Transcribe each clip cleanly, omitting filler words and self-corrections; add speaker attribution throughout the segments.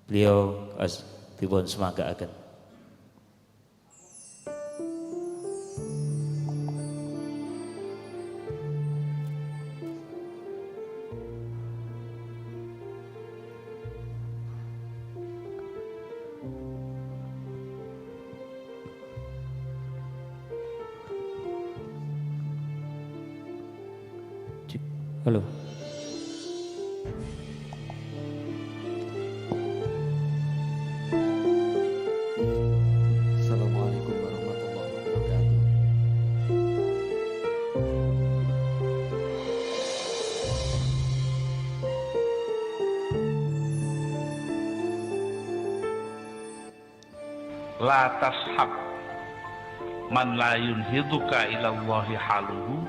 Speaker 1: Beliau dipun semagaaken. Halo.
Speaker 2: Assalamualaikum warahmatullahi wabarakatuh.
Speaker 3: La tashab man la yunhiduka ilallahi haluhu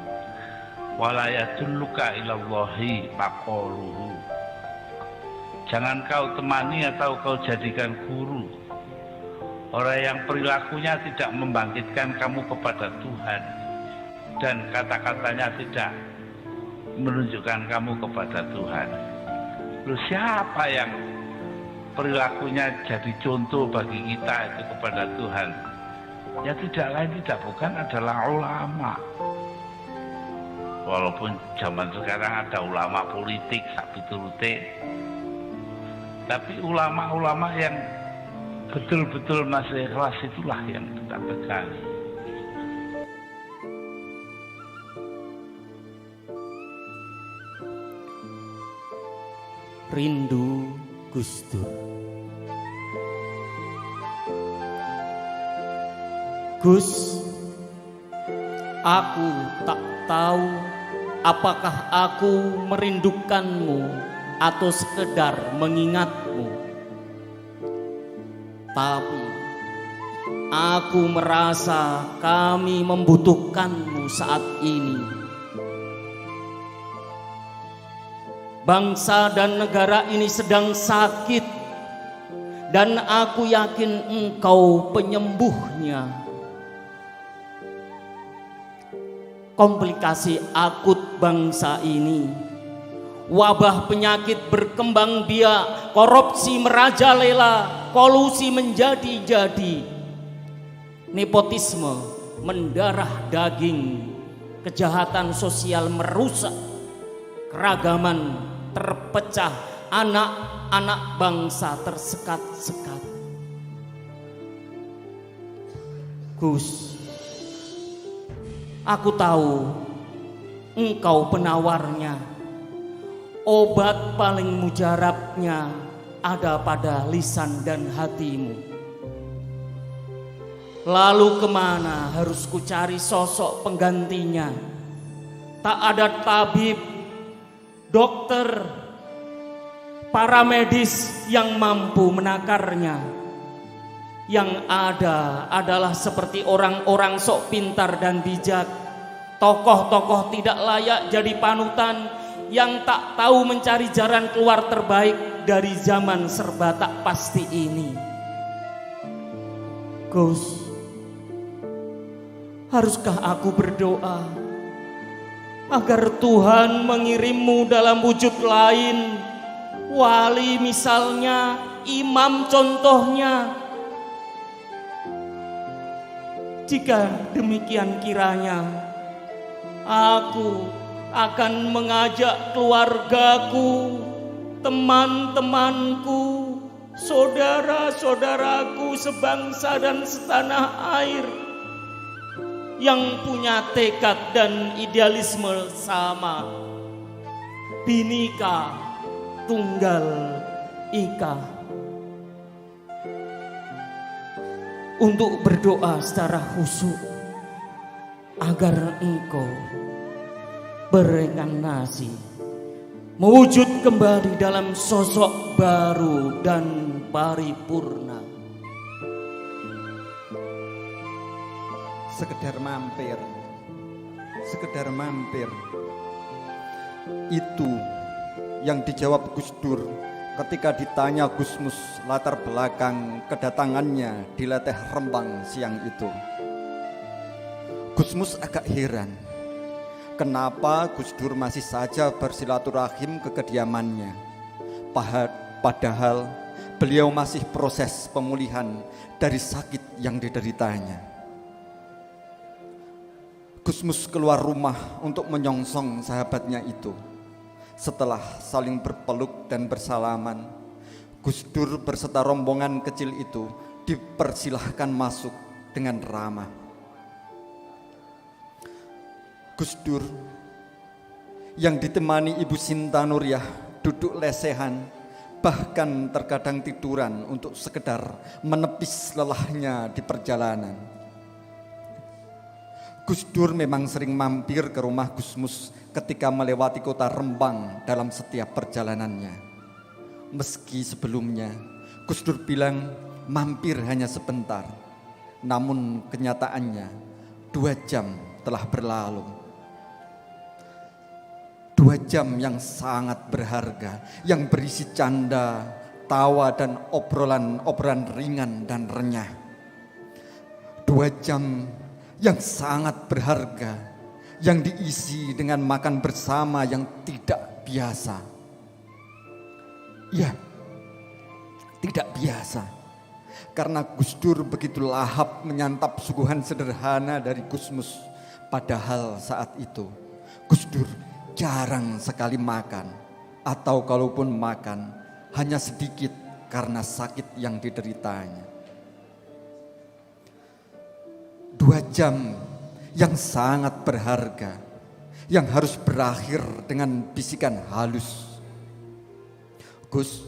Speaker 3: wala yadulluka ilallahi maqaluhu. Jangan kau temani atau kau jadikan guru orang yang perilakunya tidak membangkitkan kamu kepada Tuhan dan kata-katanya tidak menunjukkan kamu kepada Tuhan. Lalu siapa yang perilakunya jadi contoh bagi kita itu kepada Tuhan? Ya tidak lain tidak bukan adalah ulama. Walaupun zaman sekarang ada ulama politik sapiturute, tapi ulama-ulama yang betul-betul masih ikhlas itulah yang kita pegang.
Speaker 1: Rindu Gus Dur. Gus, aku tak tahu apakah aku merindukanmu atau sekedar mengingatmu. Tapi aku merasa kami membutuhkanmu saat ini. Bangsa dan negara ini sedang sakit, dan aku yakin engkau penyembuhnya. Komplikasi akut bangsa ini, wabah penyakit berkembang biak, korupsi merajalela, kolusi menjadi-jadi, nepotisme mendarah daging, kejahatan sosial merusak, keragaman terpecah, anak-anak bangsa tersekat-sekat. Gus, aku tahu engkau penawarnya. Obat paling mujarabnya ada pada lisan dan hatimu. Lalu kemana harus ku cari sosok penggantinya? Tak ada tabib, dokter, para medis yang mampu menakarnya. Yang ada adalah seperti orang-orang sok pintar dan bijak, tokoh-tokoh tidak layak jadi panutan, yang tak tahu mencari jalan keluar terbaik dari zaman serba tak pasti ini. Gus, haruskah aku berdoa agar Tuhan mengirimmu dalam wujud lain, wali misalnya, imam contohnya? Jika demikian kiranya, aku akan mengajak keluargaku, teman-temanku, saudara-saudaraku sebangsa dan setanah air yang punya tekad dan idealisme sama, Bhinneka Tunggal Ika, untuk berdoa secara khusyuk agar engkau bereinkarnasi, mewujud kembali dalam sosok baru dan paripurna.
Speaker 2: Sekedar mampir. Itu yang dijawab Gus Dur ketika ditanya Gusmus latar belakang kedatangannya di Leteh Rempang siang itu. Gusmus agak heran, kenapa Gus Dur masih saja bersilaturahim ke kediamannya. Padahal beliau masih proses pemulihan dari sakit yang dideritanya. Gusmus keluar rumah untuk menyongsong sahabatnya itu. Setelah saling berpeluk dan bersalaman, Gus Dur berserta rombongan kecil itu dipersilahkan masuk dengan ramah. Gus Dur yang ditemani Ibu Sinta Nuriyah duduk lesehan, bahkan terkadang tiduran untuk sekedar menepis lelahnya di perjalanan. Gus Dur memang sering mampir ke rumah Gusmus ketika melewati kota Rembang dalam setiap perjalanannya. Meski sebelumnya Gus Dur bilang mampir hanya sebentar, namun kenyataannya 2 jam telah berlalu. 2 jam yang sangat berharga, yang berisi canda, tawa dan obrolan ringan dan renyah. 2 jam yang sangat berharga, yang diisi dengan makan bersama yang tidak biasa. Ya, tidak biasa. Karena Gus Dur begitu lahap menyantap suguhan sederhana dari Gusmus. Padahal saat itu Gus Dur jarang sekali makan, atau kalaupun makan hanya sedikit karena sakit yang dideritanya. 2 jam yang sangat berharga, yang harus berakhir dengan bisikan halus. Gus,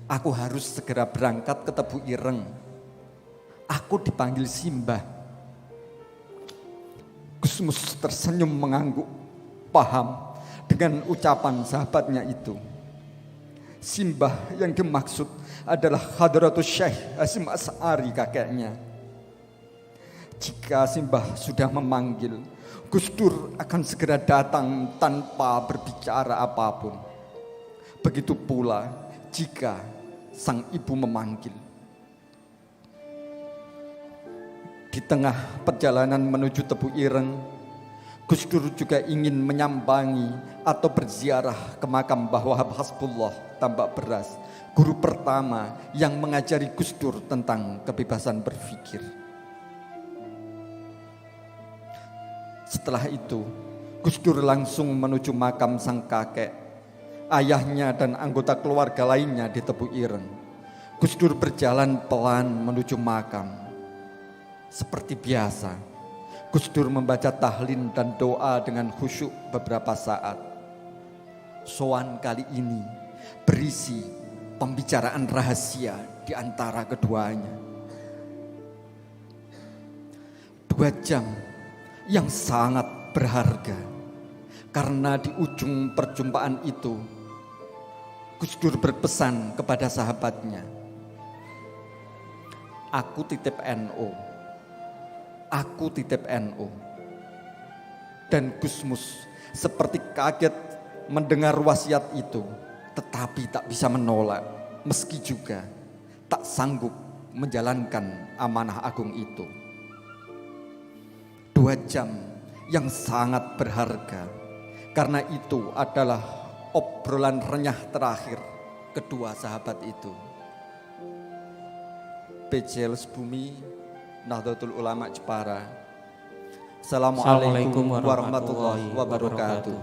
Speaker 2: aku harus segera berangkat ke Tebu Ireng. Aku dipanggil Simbah. Gusmus tersenyum mengangguk, paham dengan ucapan sahabatnya itu. Simbah yang dimaksud adalah Hadratus Syekh Hasyim Asy'ari, kakeknya. Jika Simbah sudah memanggil, Gus Dur akan segera datang tanpa berbicara apapun. Begitu pula jika sang ibu memanggil. Di tengah perjalanan menuju Tebu Ireng, Gus Dur juga ingin menyambangi atau berziarah ke makam Mbah Wahab Hasbullah Tambak Beras, guru pertama yang mengajari Gus Dur tentang kebebasan berpikir. Setelah itu, Gus Dur langsung menuju makam sang kakek, ayahnya dan anggota keluarga lainnya di Tebu Ireng. Gus Dur berjalan pelan menuju makam. Seperti biasa, Gus Dur membaca tahlil dan doa dengan khusyuk beberapa saat. Soan kali ini berisi pembicaraan rahasia di antara keduanya. 2 jam yang sangat berharga, karena di ujung perjumpaan itu Gus Dur berpesan kepada sahabatnya, aku titip NU, aku titip NU. Dan Gusmus seperti kaget mendengar wasiat itu, tetapi tak bisa menolak, meski juga tak sanggup menjalankan amanah agung itu. 2 jam yang sangat berharga, karena itu adalah obrolan renyah terakhir kedua sahabat itu. PJ Bumi Nahdlatul Ulama Jepara. Assalamualaikum warahmatullahi wabarakatuh.